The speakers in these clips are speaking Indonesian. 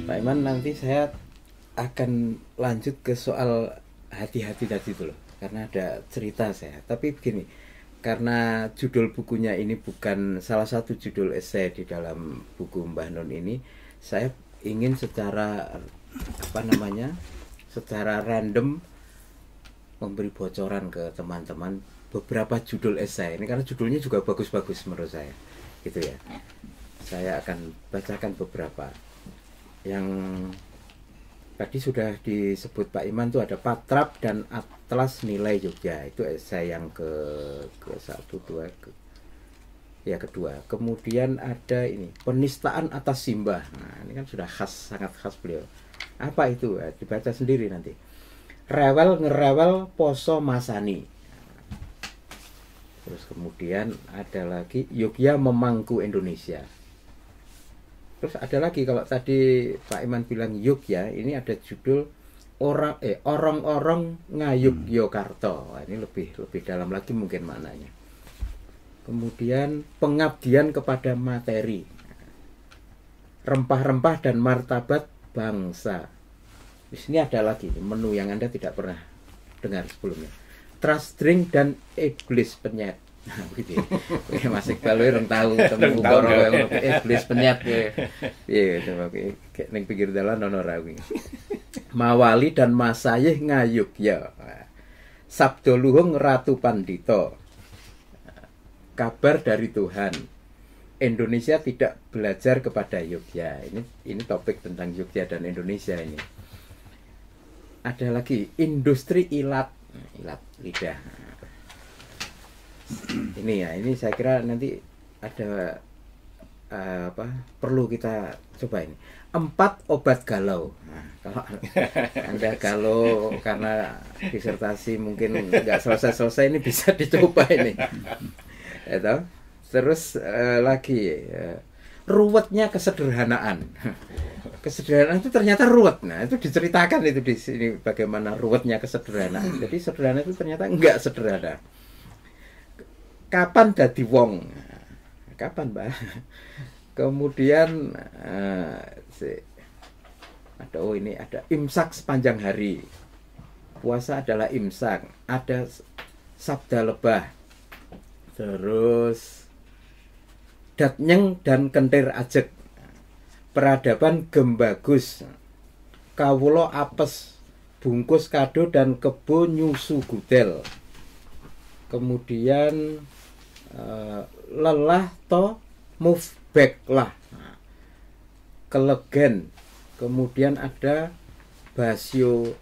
Pak Iman, nanti saya akan lanjut ke soal hati-hati tadi itu loh, karena ada cerita saya. Tapi begini, karena judul bukunya ini bukan salah satu judul esai di dalam buku Mbah Nun ini, saya ingin secara secara random memberi bocoran ke teman-teman beberapa judul esai ini, karena judulnya juga bagus-bagus menurut saya, gitu ya. Saya akan bacakan beberapa yang tadi sudah disebut Pak Iman. Tuh ada Patrap dan Atlas Nilai Jogja, itu esai yang ke kedua. Kemudian ada ini Penistaan Atas Simbah. Nah, ini kan sudah sangat khas beliau. Apa itu? Dibaca sendiri nanti. Rewel Ngerewel Poso Masani. Terus kemudian ada lagi Yogya Memangku Indonesia. Terus ada lagi, kalau tadi Pak Iman bilang Yogya, ini ada judul Orang-orang Ngayuk Yogyakarta. Ini lebih dalam lagi mungkin maknanya. Kemudian Pengabdian Kepada Materi, Rempah-rempah dan Martabat Bangsa. Di sini ada lagi menu yang Anda tidak pernah dengar sebelumnya. Trust Drink dan Iblis Penyet. Nah, begitu ya. Mas Iqbal orang tahu temu iblis penyet ya. Iya, coba kayak ning pinggir dalan ono ra kuwi. Mawali dan Masayih Ngayuk ya. Sabdo Luhung Ratu Pandito. Kabar dari Tuhan. Indonesia tidak belajar kepada Yogya. Ini topik tentang Yogya dan Indonesia ini. Ada lagi industri ilat lidah. Ini saya kira nanti ada perlu kita coba ini. 4 obat galau. Nah, kalau Anda galau karena disertasi mungkin nggak selesai ini bisa dicoba ini. Terus lagi ruwetnya kesederhanaan. Kesederhanaan itu ternyata ruwet. Nah, itu diceritakan itu di sini bagaimana ruwetnya kesederhanaan. Jadi sederhana itu ternyata enggak sederhana. Kapan dadi wong? Kapan, Mbak? Kemudian ada imsak sepanjang hari. Puasa adalah imsak. Ada sabda lebah. Terus datnyeng dan kentir ajek. Peradaban gembagus. Kawula apes. Bungkus kado dan kebo nyusu gudel. Kemudian lelah to move back lah. Kelegen. Kemudian ada basiologi.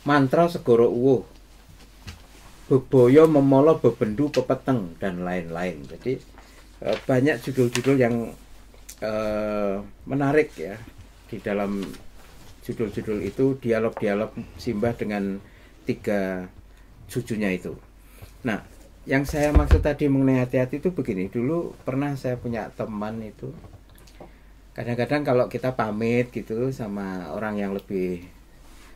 Mantra segoro uwuh. Beboyo memolo bebendu pepeteng dan lain-lain. Jadi banyak judul-judul yang menarik ya di dalam judul-judul itu, dialog-dialog Simbah dengan 3 cucunya itu. Nah, yang saya maksud tadi mengenai hati-hati itu begini. Dulu pernah saya punya teman itu, kadang-kadang kalau kita pamit gitu sama orang yang lebih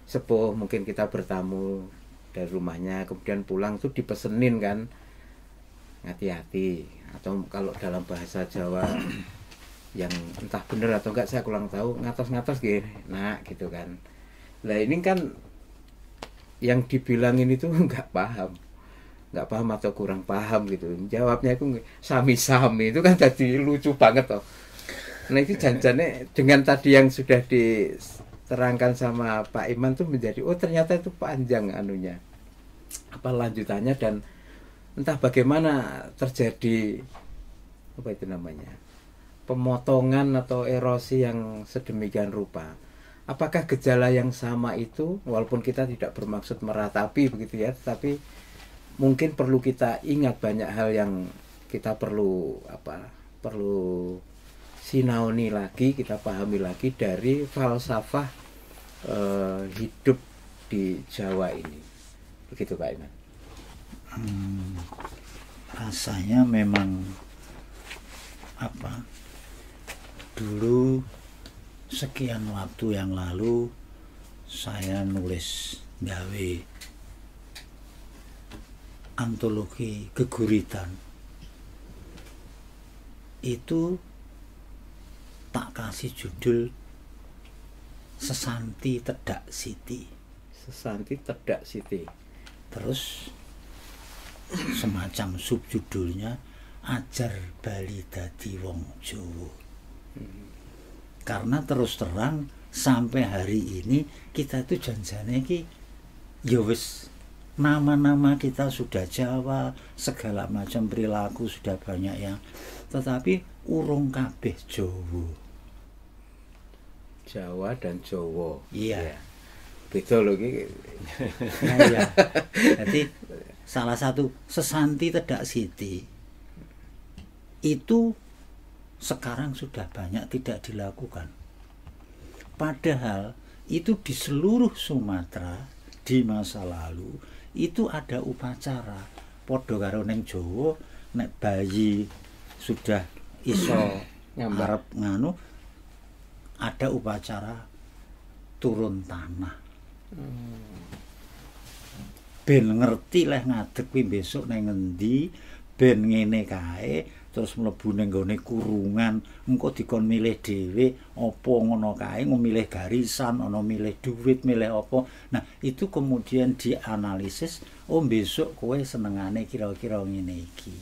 sepuh, mungkin kita bertamu dari rumahnya, kemudian pulang tuh dipesenin kan, hati-hati. Atau kalau dalam bahasa Jawa yang entah bener atau enggak saya kurang tahu, ngatos-ngatos gitu, nah gitu kan. Nah ini kan yang dibilangin itu nggak paham atau kurang paham gitu. Jawabnya itu sami-sami, itu kan jadi lucu banget toh. Nah itu janjiannya dengan tadi yang sudah diterangkan sama Pak Iman tuh menjadi ternyata itu panjang anunya, apa lanjutannya, dan entah bagaimana terjadi apa itu namanya, pemotongan atau erosi yang sedemikian rupa. Apakah gejala yang sama itu, walaupun kita tidak bermaksud meratapi begitu ya, tapi mungkin perlu kita ingat banyak hal yang kita perlu sinaoni lagi, kita pahami lagi dari falsafah hidup di Jawa ini. Begitu Pak Iman. Rasanya memang dulu sekian waktu yang lalu saya nulis gawe antologi geguritan. itu tak kasih judul Sesanti Tedak Siti. Sesanti Tedak Siti. Terus semacam subjudulnya Ajar Bali Dadi Wong Jawa. Karena terus terang sampai hari ini kita itu janjane iki ya wis nama-nama kita sudah Jawa, segala macam perilaku sudah banyak yang, tetapi urung kabeh Jawa. Jawa dan Jawa. Iya. Beda lho iki. Nah, iya. Jadi salah satu Sesanti Tedak Siti itu sekarang sudah banyak tidak dilakukan. Padahal itu di seluruh Sumatera di masa lalu itu ada upacara. Padha karo ning Jawa nek bayi sudah iso ngarep nganu ada upacara turun tanah. Ben ngerti leh ngadeg kuwi besok nang ngendi, ben ngene kae, terus mlebu ning nggone kurungan, engko dikon milih dhewe apa ngono kae, ngomilih garisan, ana milih duit, milih apa. Nah, itu kemudian dianalisis, oh besok kowe senengane kira-kira ngene iki.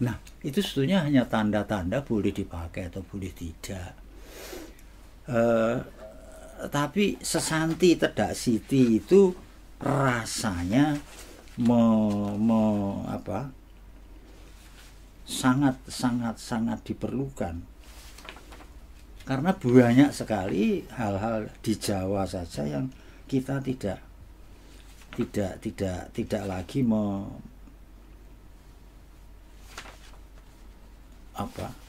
Nah, itu sebetulnya hanya tanda-tanda boleh dipakai atau boleh tidak. Tapi Sesanti Tedak Siti itu rasanya sangat diperlukan, karena banyak sekali hal-hal di Jawa saja yang kita tidak lagi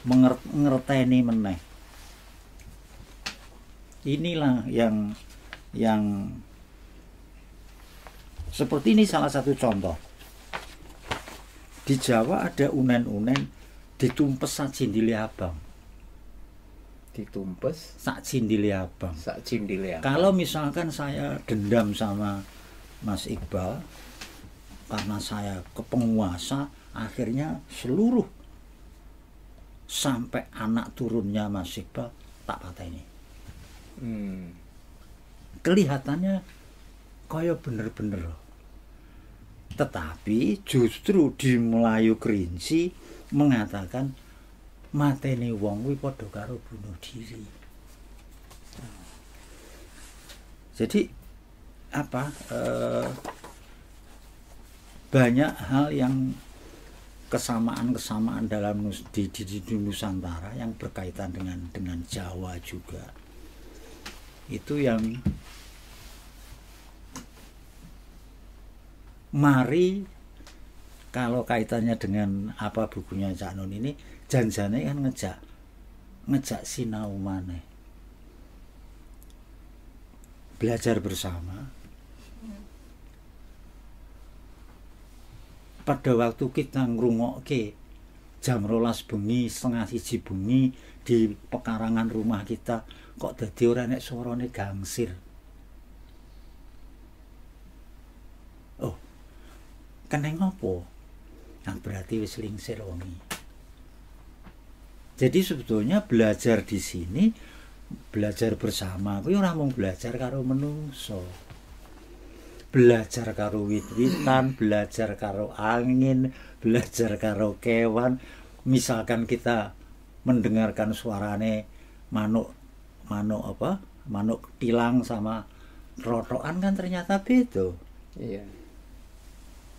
mengerteni meneh. Inilah yang seperti ini salah satu contoh. Di Jawa ada unen-unen ditumpes sak cindile abang. Ditumpes sak cindile abang. Sak cindile abang. Kalau misalkan saya dendam sama Mas Iqbal karena saya kepenguasa, akhirnya seluruh sampai anak turunnya Mas Iqbal tak pateni. Kelihatannya kaya bener-bener, tetapi justru di Melayu Kerinci mengatakan mateni wong kuwi padha karo bunuh diri. Jadi banyak hal yang kesamaan dalam di Nusantara yang berkaitan dengan Jawa juga. Itu yang mari kalau kaitannya dengan apa bukunya Cak Nun ini, janjane kan ngejak sinau maneh, belajar bersama. Pada waktu kita ngrungokke jam 12 bengi, setengah 1 bengi di pekarangan rumah kita, kok dadi ora nek suarane gangsir. Oh, keneng apa? Nah, berarti wis lingsir wengi. Jadi sebetulnya belajar di sini, belajar bersama kuwi ora mung belajar karo menungso. Belajar karo wit-witan, belajar karo angin, belajar karo kewan. Misalkan kita mendengarkan suarane manuk tilang sama rotokan kan ternyata beda. Iya.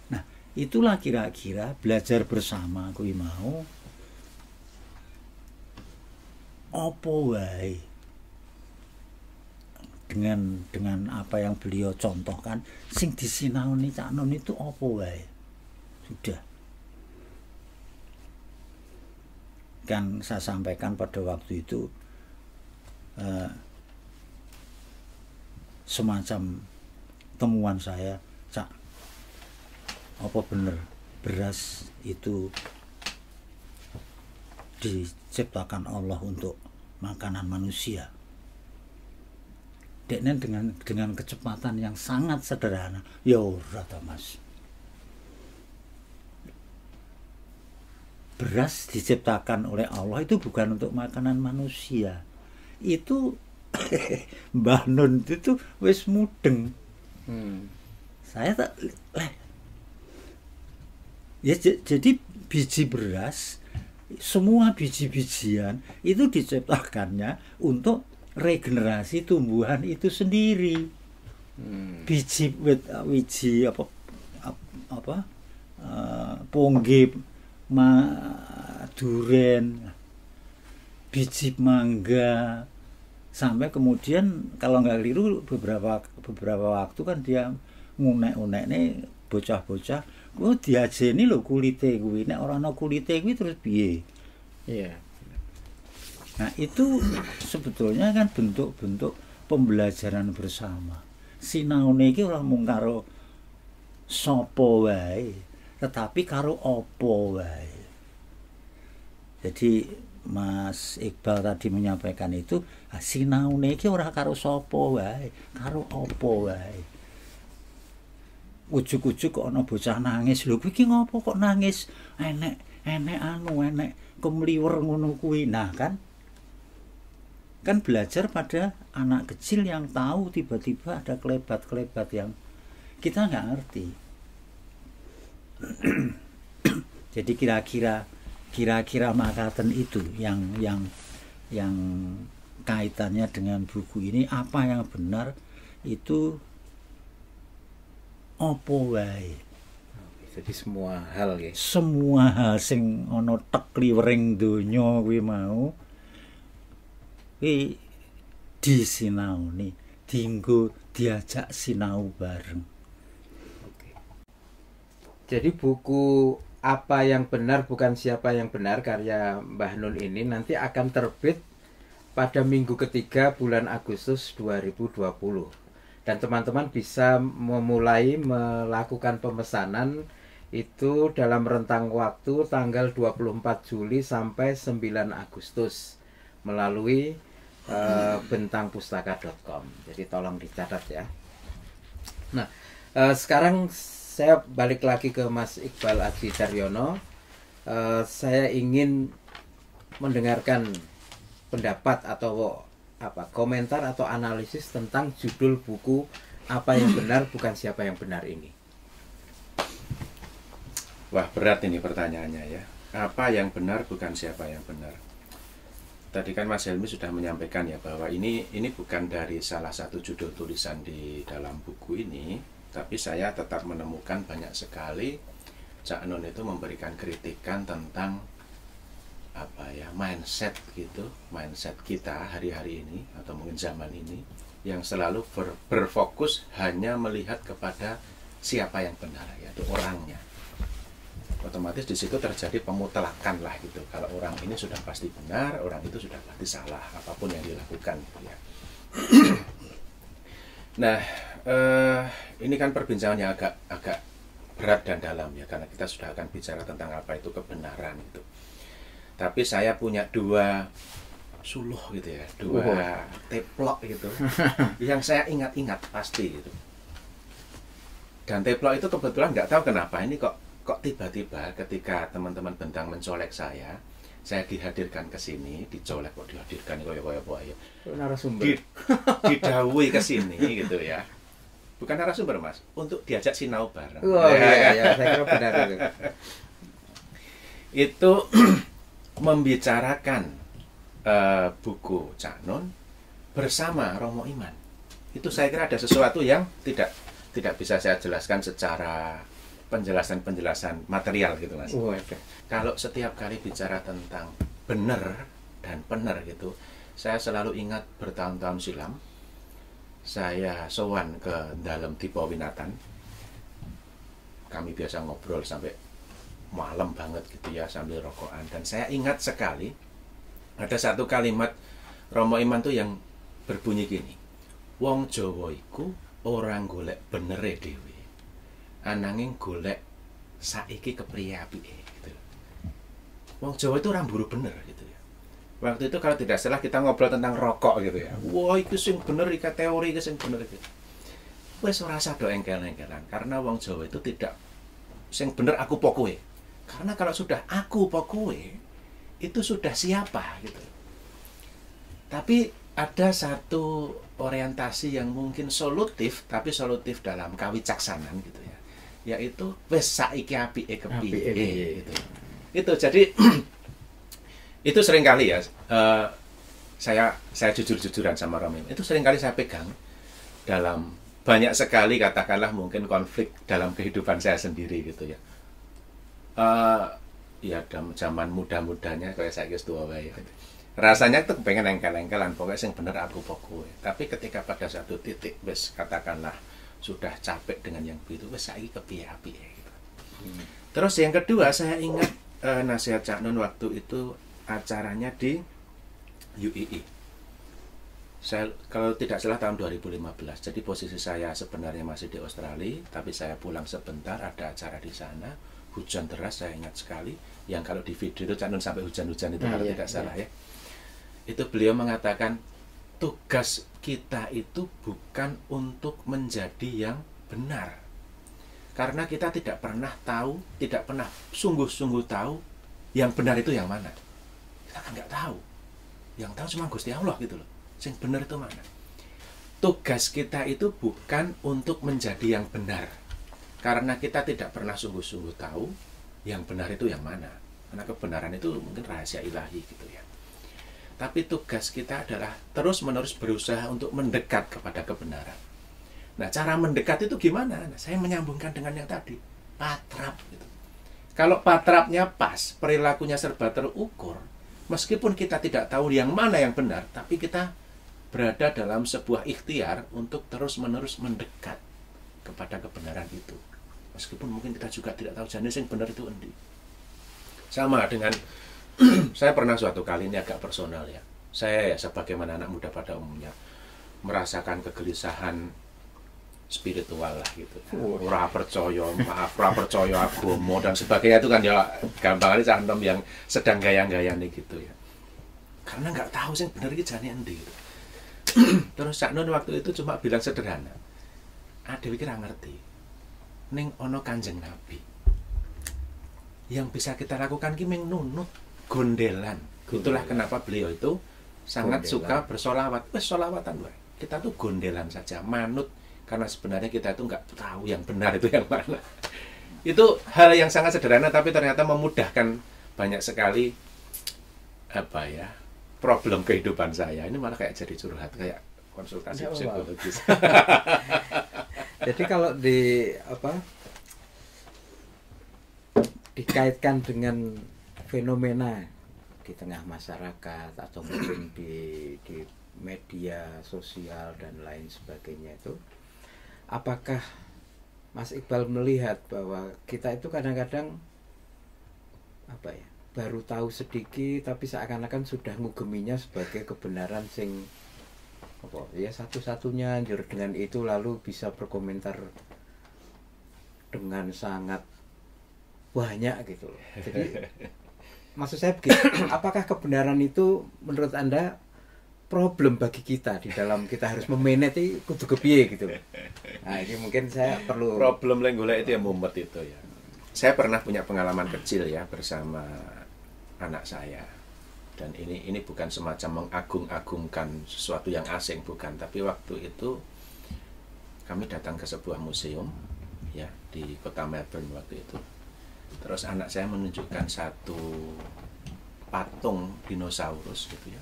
Nah, itulah kira-kira belajar bersama kuwi mau apa wae dengan apa yang beliau contohkan, sing disinaoni Cak Nun itu apa wae. Sudah. Kan saya sampaikan pada waktu itu semacam temuan saya, Cak, apa bener beras itu diciptakan Allah untuk makanan manusia? Dekne dengan kecepatan yang sangat sederhana, ya ora ta Mas. beras diciptakan oleh Allah itu bukan untuk makanan manusia. Itu Mbah Nun itu wis mudeng. Saya tak ya jadi biji beras, semua biji-bijian itu diciptakannya untuk regenerasi tumbuhan itu sendiri. Biji pongge, duren, biji mangga, sampai kemudian kalau nggak keliru beberapa waktu kan dia ngunek-unek nih bocah-bocah, oh diajeni lho kulite kuwi, nek ora ana kulite kuwi terus piye? Iya. Nah, itu sebetulnya kan bentuk-bentuk pembelajaran bersama. Sinaune iki ora mung karo sapa wae, tetapi karo apa wae. Jadi Mas Iqbal tadi menyampaikan itu, sinaune iki ora karo sapa wae, karo apa wae. Ujuk-ujuk kok ana bocah nangis, lho kuwi iki ngopo kok nangis? Enek kemliwer ngono kuwi. Nah kan belajar pada anak kecil yang tahu tiba-tiba ada kelebat-kelebat yang kita nggak ngerti. Jadi kira-kira makaten itu yang kaitannya dengan buku ini, apa yang benar itu apa wae. Jadi semua hal ya. Semua hal sing ana tek liwering donya kuwi mau disinaoni, dienggo diajak sinau bareng. Oke. Jadi buku Apa yang Benar Bukan Siapa yang Benar karya Mbah Nun ini nanti akan terbit pada minggu ketiga bulan Agustus 2020. Dan teman-teman bisa memulai melakukan pemesanan itu dalam rentang waktu tanggal 24 Juli sampai 9 Agustus melalui bentangpustaka.com. Jadi tolong dicatat ya. Nah, sekarang saya balik lagi ke Mas Iqbal Aji Daryono. Saya ingin mendengarkan pendapat atau komentar atau analisis tentang judul buku Apa yang Benar Bukan Siapa yang Benar ini. Wah, berat ini pertanyaannya ya. Apa yang benar bukan siapa yang benar. Tadi kan Mas Helmi sudah menyampaikan ya bahwa ini bukan dari salah satu judul tulisan di dalam buku ini, tapi saya tetap menemukan banyak sekali Cak Nun itu memberikan kritikan tentang mindset gitu, mindset kita hari-hari ini atau mungkin zaman ini yang selalu berfokus hanya melihat kepada siapa yang benar, yaitu orangnya. Otomatis di situ terjadi pemutlakan lah gitu. Kalau orang ini sudah pasti benar, orang itu sudah pasti salah, apapun yang dilakukan gitu ya. Nah, ini kan perbincangannya agak berat dan dalam ya, karena kita sudah akan bicara tentang apa itu kebenaran itu. Tapi saya punya dua suluh gitu ya, dua teplok gitu, yang saya ingat-ingat pasti gitu. Dan teplok itu kebetulan nggak tahu kenapa ini kok tiba-tiba ketika teman-teman Bentang mencolek saya dihadirkan ke sini, dicolek kok dihadirkan koyo-koyo ya. Narasumber. Didhawuhi ke sini gitu ya. Bukan narasumber, Mas, untuk diajak sinau bareng. Oh iya, saya kira benar itu. Itu membicarakan buku Cak Nun bersama Romo Iman. Itu saya kira ada sesuatu yang tidak bisa saya jelaskan secara penjelasan material gitu, Mas. Okay. Kalau setiap kali bicara tentang benar dan benar gitu, saya selalu ingat bertahun-tahun silam saya sowan ke dalam Dipo Winatan. Kami biasa ngobrol sampai malam banget gitu ya sambil rokokan, dan saya ingat sekali ada satu kalimat Romo Iman tuh yang berbunyi gini, wong Jawa iku orang golek benere dhewe, ananging golek saiki kepriye apike gitu. Wong Jawa itu orang buru bener gitu ya. Waktu itu kalau tidak salah kita ngobrol tentang rokok gitu ya. Wah, itu sing bener iki teori iki sing bener iki. Wis ora usah do engkel-engkelan karena wong Jawa itu tidak sing bener aku pokoke. Karena kalau sudah aku apa kowe, itu sudah siapa gitu. Tapi ada satu orientasi yang mungkin solutif, tapi solutif dalam kawicaksanan gitu ya. Yaitu wes saiki apike kepiye gitu. Itu jadi itu seringkali ya saya jujur-jujuran sama Romi. Itu seringkali saya pegang dalam banyak sekali katakanlah mungkin konflik dalam kehidupan saya sendiri gitu ya. Ya dalam zaman muda-mudanya kayak saya wis tua wae. Rasanya tuh pengen engkel-engkelan pokoknya yang bener aku kowe. Tapi ketika pada satu titik wis katakanlah sudah capek dengan yang begitu wis saiki kepiye-piye gitu. Terus yang kedua saya ingat nasihat Cak Nun waktu itu acaranya di UII. Saya kalau tidak salah tahun 2015. Jadi posisi saya sebenarnya masih di Australia, tapi saya pulang sebentar ada acara di sana. Hujan deras saya ingat sekali. Yang kalau di video itu Cak Nun sampai hujan-hujan itu kalau tidak salah ya. Itu beliau mengatakan tugas kita itu bukan untuk menjadi yang benar. Karena kita tidak pernah tahu, tidak pernah sungguh-sungguh tahu yang benar itu yang mana. Kita kan nggak tahu. Yang tahu cuma Gusti Allah gitu loh. Yang benar itu mana. Tugas kita itu bukan untuk menjadi yang benar. Karena kita tidak pernah sungguh-sungguh tahu yang benar itu yang mana. Karena kebenaran itu mungkin rahasia ilahi gitu ya. Tapi tugas kita adalah terus-menerus berusaha untuk mendekat kepada kebenaran. Nah, cara mendekat itu gimana? Nah, saya menyambungkan dengan yang tadi, patrap gitu. Kalau patrapnya pas, perilakunya serba terukur, meskipun kita tidak tahu yang mana yang benar, tapi kita berada dalam sebuah ikhtiar untuk terus-menerus mendekat kepada kebenaran itu. Meskipun mungkin kita juga tidak tahu jenis yang benar itu endi. Sama dengan saya pernah suatu kali, ini agak personal ya. Saya ya sebagaimana anak muda pada umumnya merasakan kegelisahan spiritual lah gitu. Ora percaya, maaf, ora percaya agama dan sebagainya itu kan ya gampang aja cantem yang sedang gayang-gayane gitu ya. Karena nggak tahu sih bener iki jane endi gitu. Terus Cak Nun waktu itu cuma bilang sederhana. Adewe iki ra ngerti. Ning ana Kanjeng Nabi. Yang bisa kita lakukan ki mung nunut gondelan. Itulah kenapa beliau itu sangat suka bersolawat. Wes solawatan wae. Kita tuh gondelan saja, manut karena sebenarnya kita itu nggak tahu yang benar itu yang mana. Itu hal yang sangat sederhana tapi ternyata memudahkan banyak sekali apa ya problem kehidupan saya. Ini malah kayak jadi curhat, kayak konsultasi psikologis. Jadi kalau dikaitkan dengan fenomena di tengah masyarakat atau mungkin di media sosial dan lain sebagainya itu, apakah Mas Iqbal melihat bahwa kita itu kadang-kadang baru tahu sedikit tapi seakan-akan sudah ngugeminya sebagai kebenaran sing satu-satunya anjur, dengan itu lalu bisa berkomentar dengan sangat banyak gitu loh. Jadi maksud saya begini, apakah kebenaran itu menurut Anda problem bagi kita di dalam kita harus memanage kudu kepiye gitu. Nah, ini mungkin saya perlu problem golek itu ya mumet itu ya. Saya pernah punya pengalaman kecil ya bersama anak saya. Dan ini bukan semacam mengagung-agungkan sesuatu yang asing, bukan, tapi waktu itu kami datang ke sebuah museum ya di kota Melbourne waktu itu. Terus anak saya menunjukkan satu patung dinosaurus gitu ya.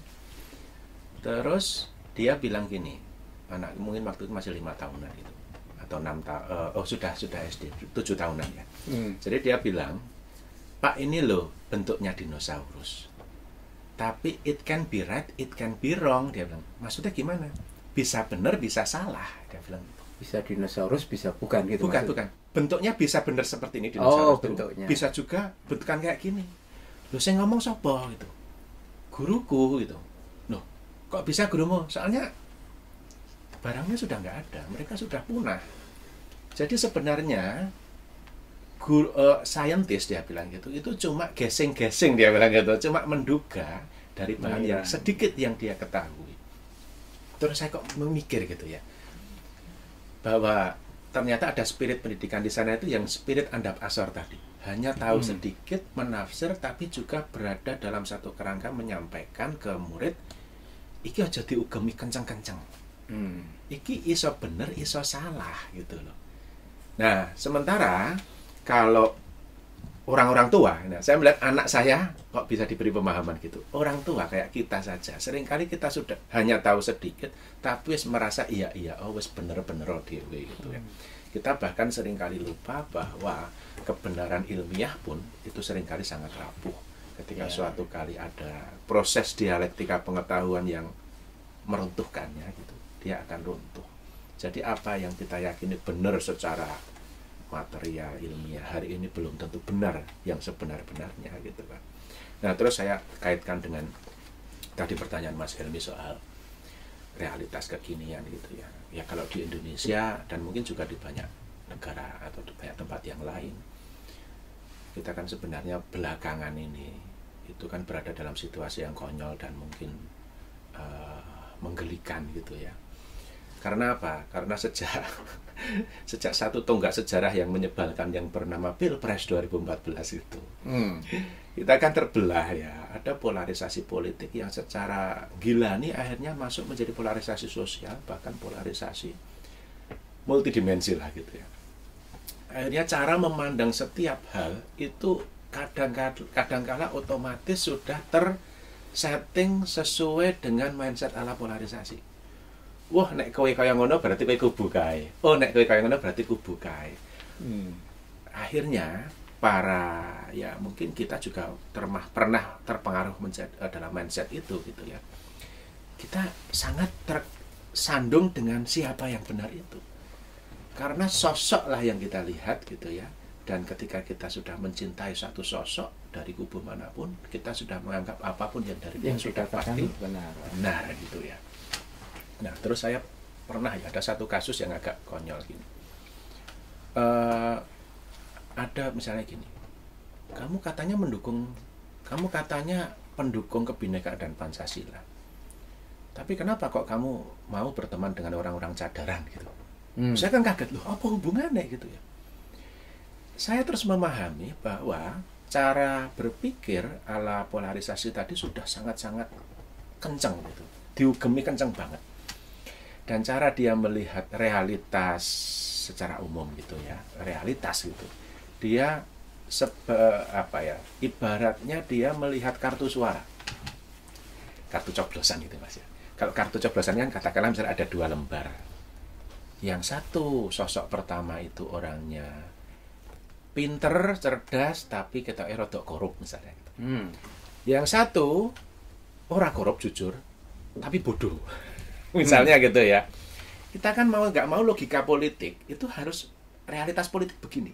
Terus dia bilang gini, anak mungkin waktu itu masih 5 tahunan gitu atau 6 tahun, sudah SD 7 tahunan ya. Jadi dia bilang, Pak, ini loh bentuknya dinosaurus, tapi it can be right, it can be wrong. Dia bilang, maksudnya gimana? Bisa benar, bisa salah. Dia bilang, bisa dinosaurus, bisa bukan gitu. Bukan. Bentuknya bisa benar seperti ini dinosaurus. Bentuknya. Bisa juga bentukan kayak gini. Loh, saya ngomong sapa gitu. Guruku gitu. Loh, kok bisa gurumu? Soalnya barangnya sudah nggak ada, mereka sudah punah. Jadi sebenarnya scientist dia bilang gitu, itu cuma guessing dia bilang gitu, cuma menduga dari bahan yang sedikit yang dia ketahui. Terus saya kok memikir gitu ya, bahwa ternyata ada spirit pendidikan di sana itu yang spirit andap asor tadi, hanya tahu sedikit, menafsir, tapi juga berada dalam satu kerangka menyampaikan ke murid, iki aja diugemi kencang-kencang. Iki iso bener, iso salah gitu loh. Nah, sementara kalau orang-orang tua, nah, saya melihat anak saya kok bisa diberi pemahaman gitu. Orang tua kayak kita saja, seringkali kita sudah hanya tahu sedikit, tapi merasa iya, oh wis bener-bener dhewe gitu ya. Kita bahkan seringkali lupa bahwa kebenaran ilmiah pun itu seringkali sangat rapuh. Ketika suatu kali ada proses dialektika pengetahuan yang meruntuhkannya gitu, dia akan runtuh. Jadi apa yang kita yakini benar secara material ilmiah hari ini belum tentu benar yang sebenar-benarnya gitu kan. Nah, terus saya kaitkan dengan tadi pertanyaan Mas Helmi soal realitas kekinian gitu ya. Ya kalau di Indonesia dan mungkin juga di banyak negara atau di banyak tempat yang lain, kita kan sebenarnya belakangan ini itu kan berada dalam situasi yang konyol dan mungkin menggelikan gitu ya. Karena apa? Karena sejak satu tonggak sejarah yang menyebalkan yang bernama Pilpres 2014 itu, kita kan terbelah ya. Ada polarisasi politik yang secara gila nih akhirnya masuk menjadi polarisasi sosial, bahkan polarisasi multidimensi lah gitu ya. Akhirnya cara memandang setiap hal itu kadang-kala otomatis sudah tersetting sesuai dengan mindset ala polarisasi. Wah, nek kowe kaya ngono berarti kowe kubu kae. Oh, nek kowe kaya ngono berarti kubu kae. Akhirnya para ya mungkin kita juga pernah terpengaruh dalam mindset itu gitu ya. Kita sangat tersandung dengan siapa yang benar itu. Karena sosok lah yang kita lihat gitu ya. Dan ketika kita sudah mencintai satu sosok dari kubu manapun, kita sudah menganggap apapun yang dari dia sudah pasti benar gitu ya. Nah, terus saya pernah ya ada satu kasus yang agak konyol gini. Ada misalnya gini, kamu katanya pendukung kebinekaan dan Pancasila. Tapi kenapa kok kamu mau berteman dengan orang-orang cadaran gitu? Saya kan kaget, loh, apa hubungannya gitu ya? Saya terus memahami bahwa cara berpikir ala polarisasi tadi sudah sangat-sangat kencang gitu, diugemi kencang banget. Dan cara dia melihat realitas secara umum gitu ya, realitas gitu. Dia ibaratnya dia melihat kartu suara, kartu coblosan gitu Mas ya. Kalau kartu coblosan kan katakanlah misalnya ada 2 lembar. Yang satu sosok pertama itu orangnya pinter, cerdas, tapi kita rodok korup misalnya. Yang satu ora korup jujur, tapi bodoh. Misalnya gitu ya. Kita kan mau nggak mau logika politik itu harus realitas politik begini.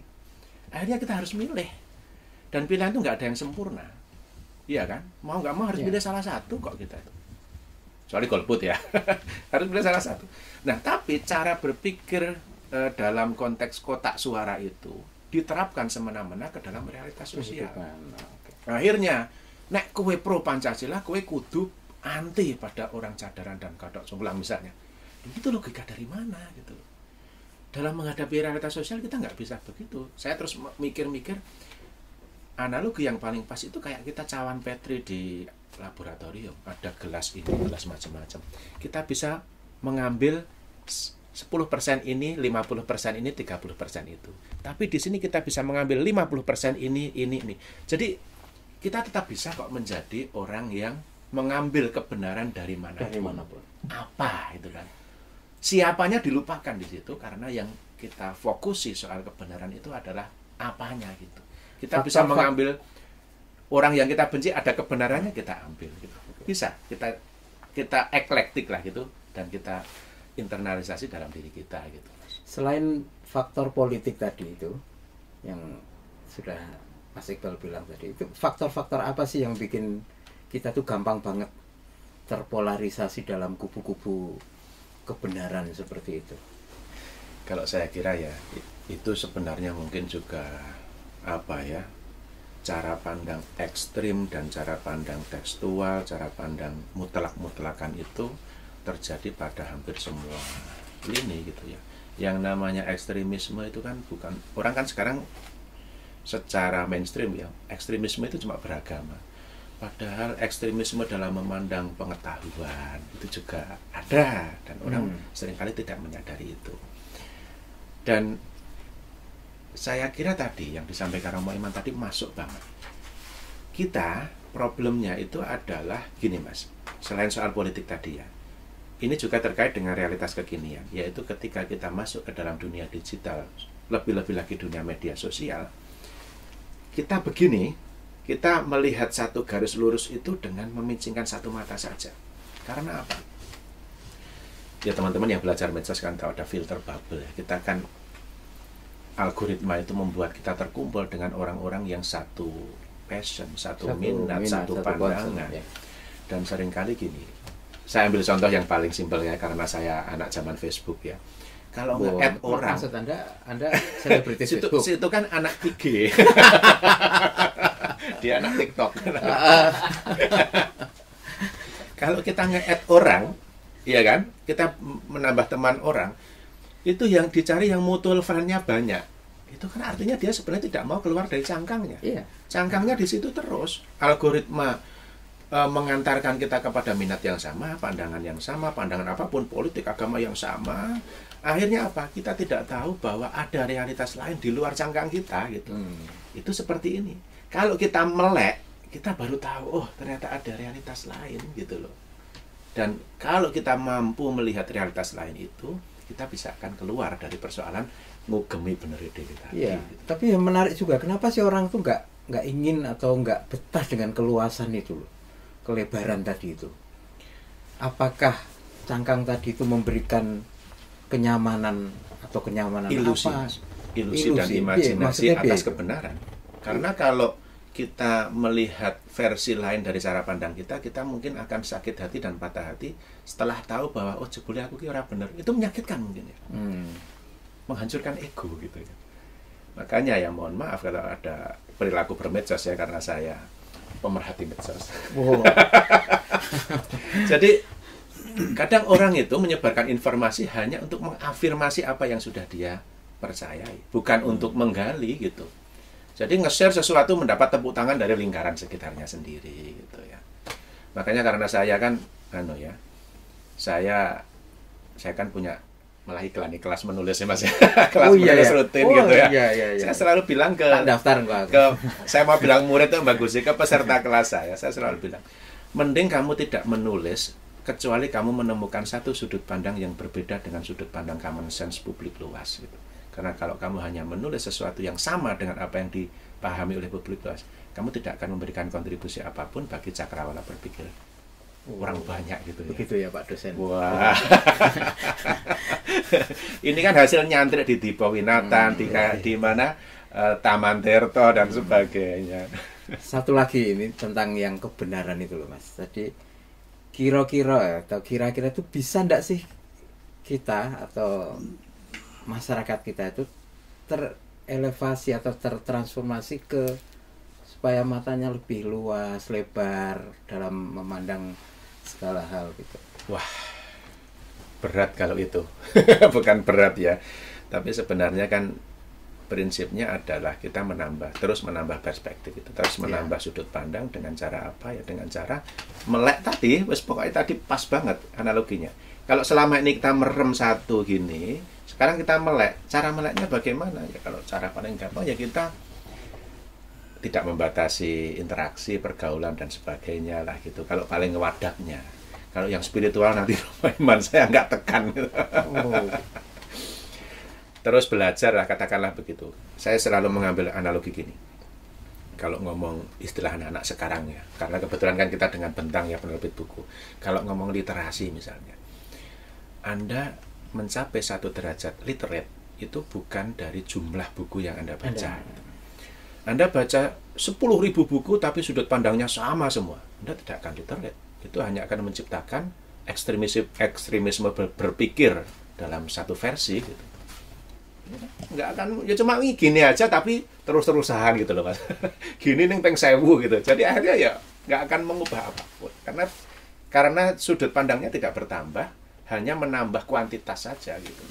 Akhirnya kita harus milih. Dan pilihan itu nggak ada yang sempurna. Iya kan? Mau nggak mau harus pilih salah satu kok kita itu. Soalnya golput ya. Harus pilih salah satu. Nah, tapi cara berpikir dalam konteks kotak suara itu diterapkan semena-mena ke dalam realitas sosial. Akhirnya, nek kowe pro Pancasila, kowe kudu anti pada orang cadaran dan kodok jomplang misalnya. Itu logika dari mana gitu. Dalam menghadapi realitas sosial kita nggak bisa begitu. Saya terus mikir-mikir analogi yang paling pas itu kayak kita cawan Petri di laboratorium. Ada gelas ini, gelas macam-macam. Kita bisa mengambil 10% ini, 50% ini, 30% itu. Tapi di sini kita bisa mengambil 50% ini. Jadi kita tetap bisa kok menjadi orang yang mengambil kebenaran dari manapun. Apa itu kan? Siapanya dilupakan di situ karena yang kita fokusi soal kebenaran itu adalah apanya gitu. Kita bisa mengambil orang yang kita benci ada kebenarannya kita ambil gitu. Bisa kita eklektik lah gitu dan kita internalisasi dalam diri kita gitu. Selain faktor politik tadi itu yang sudah Mas Iqbal bilang tadi, itu faktor-faktor apa sih yang bikin kita tuh gampang banget terpolarisasi dalam kubu-kubu kebenaran seperti itu? Kalau saya kira ya itu sebenarnya mungkin juga cara pandang ekstrim dan cara pandang tekstual, cara pandang mutlak-mutlakan itu terjadi pada hampir semua lini gitu ya. Yang namanya ekstremisme itu kan bukan, orang kan sekarang secara mainstream ya, ekstremisme itu cuma beragama. Padahal ekstremisme dalam memandang pengetahuan itu juga ada, dan orang seringkali tidak menyadari itu. Dan saya kira tadi yang disampaikan Romo Iman tadi masuk banget. Kita problemnya itu adalah gini Mas, selain soal politik tadi ya, ini juga terkait dengan realitas kekinian, yaitu ketika kita masuk ke dalam dunia digital, lebih-lebih lagi dunia media sosial, kita begini, kita melihat satu garis lurus itu dengan memincingkan satu mata saja. Karena apa? Ya teman-teman yang belajar medsos kan tahu ada filter bubble. Kita kan algoritma itu membuat kita terkumpul dengan orang-orang yang satu passion, satu minat, satu pandangan. Ya. Dan seringkali gini, saya ambil contoh yang paling simpelnya karena saya anak zaman Facebook ya. Kalau nge-add orang, maksud Anda selebritis Facebook. Itu kan anak IG. Dia anak TikTok. Kalau kita nge-add orang, iya kan? Kita menambah teman orang, itu yang dicari yang mutual friend-nya banyak. Itu kan artinya dia sebenarnya tidak mau keluar dari cangkangnya. Iya. Cangkangnya di situ terus. Algoritma mengantarkan kita kepada minat yang sama, pandangan yang sama, pandangan apapun, politik, agama yang sama. Akhirnya apa? Kita tidak tahu bahwa ada realitas lain di luar cangkang kita gitu. Itu seperti ini. Kalau kita melek, kita baru tahu, oh ternyata ada realitas lain gitu loh. Dan kalau kita mampu melihat realitas lain itu, kita bisa akan keluar dari persoalan ngugemi bener ide kita. Iya. Gitu. Tapi yang menarik juga, kenapa sih orang tuh nggak ingin atau nggak betah dengan keluasan itu loh, kelebaran tadi itu? Apakah cangkang tadi itu memberikan kenyamanan atau kenyamanan ilusi, apa? Ilusi dan imajinasi atas kebenaran. Karena kalau kita melihat versi lain dari cara pandang kita, kita mungkin akan sakit hati dan patah hati setelah tahu bahwa oh jebule aku kira bener. Itu menyakitkan mungkin ya. Menghancurkan ego gitu ya. Makanya ya mohon maaf kalau ada perilaku bermedsos ya, karena saya pemerhati medsos. Wow. Jadi kadang orang itu menyebarkan informasi hanya untuk mengafirmasi apa yang sudah dia percayai, bukan untuk menggali gitu. Jadi nge-share sesuatu mendapat tepuk tangan dari lingkaran sekitarnya sendiri gitu ya. Makanya karena saya kan saya kan punya malah kelas menulis ya Mas ya. Kelas menulis rutin gitu ya. Iya. Saya selalu bilang ke saya mau bilang murid itu bagus sih, ke peserta kelas saya selalu bilang, mending kamu tidak menulis kecuali kamu menemukan satu sudut pandang yang berbeda dengan sudut pandang common sense publik luas gitu. Karena kalau kamu hanya menulis sesuatu yang sama dengan apa yang dipahami oleh publik luas, kamu tidak akan memberikan kontribusi apapun bagi cakrawala berpikir orang banyak gitu ya. Begitu ya Pak dosen. Wah. Ini kan hasil nyantrik di Dipowinatan, di mana Taman Tirto dan sebagainya. Satu lagi ini tentang yang kebenaran itu loh Mas. Tadi kira-kira itu bisa enggak sih kita atau masyarakat kita itu terelevasi atau tertransformasi supaya matanya lebih luas, lebar dalam memandang segala hal gitu. Wah, berat kalau itu. Bukan berat ya, tapi sebenarnya kan prinsipnya adalah kita terus menambah perspektif itu, terus menambah sudut pandang dengan cara apa ya? Dengan cara melek tadi, pokoknya tadi pas banget analoginya. Kalau selama ini kita merem satu gini, sekarang kita melek. Cara meleknya bagaimana? Ya kalau cara paling gampang ya kita tidak membatasi interaksi, pergaulan dan sebagainya lah gitu. Kalau paling wadahnya. Kalau yang spiritual nanti iman saya nggak tekan gitu. Terus belajar lah, katakanlah begitu. Saya selalu mengambil analogi gini. Kalau ngomong istilah anak-anak sekarang ya, karena kebetulan kan kita dengan Bentang ya penerbit buku. Kalau ngomong literasi misalnya, Anda mencapai satu derajat literate itu bukan dari jumlah buku yang Anda baca. Anda baca 10.000 buku tapi sudut pandangnya sama semua, Anda tidak akan literate. Itu hanya akan menciptakan ekstremisme berpikir dalam satu versi gitu. Nggak akan, ya cuma gini aja tapi terus-terusan gitu loh Mas. Gini ning teng 1000 gitu. Jadi akhirnya ya nggak akan mengubah apapun. Karena sudut pandangnya tidak bertambah, hanya menambah kuantitas saja gitu.